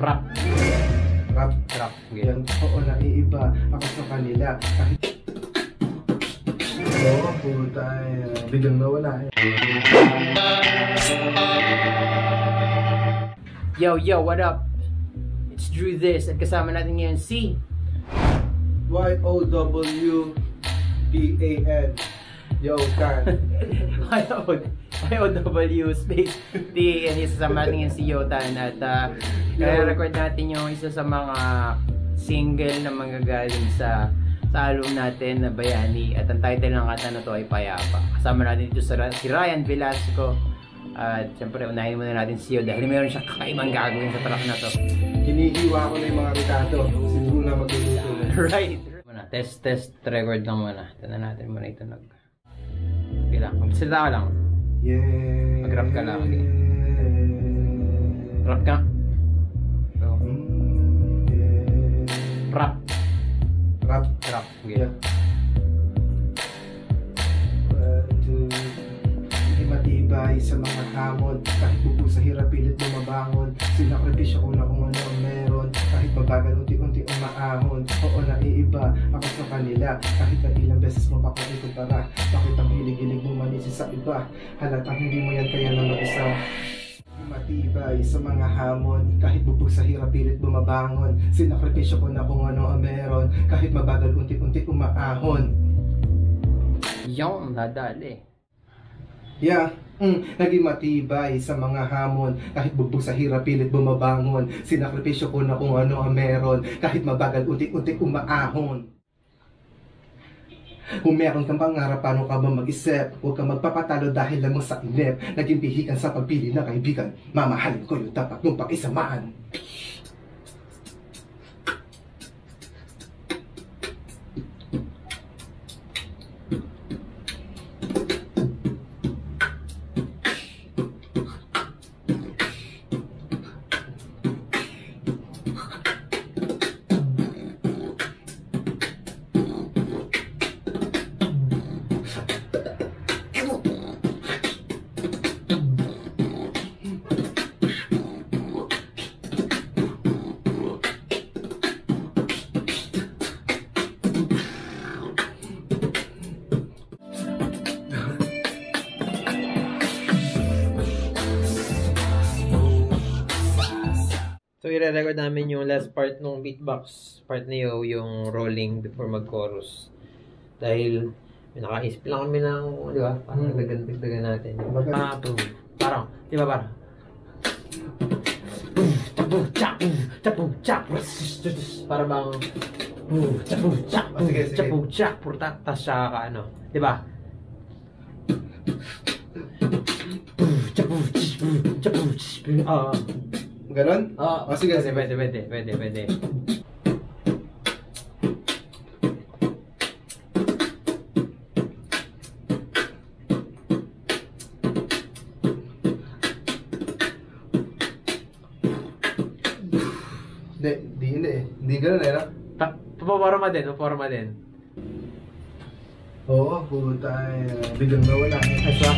Rap. Rap. Rap. Yan, oo, naiiba ako sa kanila. Kahit... Oo, puta, biglang nawala. Yo, what up? It's Drew this, at kasama natin ngayon si Y-O-W-T-A-N. Yo, Tan. Y-O-W space T-A-N. Isasama natin ngayon si Yotan. At record natin yung isa sa mga single na manggagaling sa album natin na Bayani. At ang title ng kanta na to ay Payapa. Kasama natin dito si Ryan Velasco. At syempre unahin muna natin si Yo dahil mayroon siya kakaibang gagawin sa track na to. Hinihiwa ko na yung mga ritato. Siguro na magluluto. Right. Test record lang muna. Tignan natin muna ito okay lang. Magsalita ka lang. Yeah. Mag-rap ka lang. Okay. Rap ka. So. Rap. Rap. Okay. Yeah. Hindi matibay sa mga hamon. Kahit bubo sa hirap pilit bumabangon. Sinakripisyo ko na kung ano ang meron. Kahit mabagal unti-unti umaahon. Oo, naiiba ako sa kanila. Kahit na ilang beses mo pa kung ikumpara. Bakit ang hilig-hilig mo manisi sa iba? Halatang hindi mo yan kaya na mag-isa. Matibay sa mga hamon. Kahit bubog sa hirap pilit bumabangon. Sinakripisyo ko na kung ano ang meron. Kahit mabagal unti-unti umaahon. Yung nadali. Yeah, naging matibay sa mga hamon. Kahit bubog sa hirap pilit bumabangon. Sinakripisyo ko na kung ano ang meron. Kahit mabagal unti-unti umaahon. Kung meron kang pangarap, paano ka ba mag-isip? Huwag kang magpapatalo dahil lang mo sa inip. Naging pihikan sa pagpili ng kaibigan. Mamahalin ko yung dapat mong pakisamaan. So, i-record namin yung last part ng beatbox part niyo, yung rolling before mag-chorus. Dahil, nakaisip lang kami ng, di ba? Parang dagdagan natin. Parang, di ba parang? Para bang, tas siya ka, ano, di ba? Ganon? Oo. Sige. Pwede. Hindi ganon eh, no? Papaporma din. Oo, puta, biglang nawala. Asa?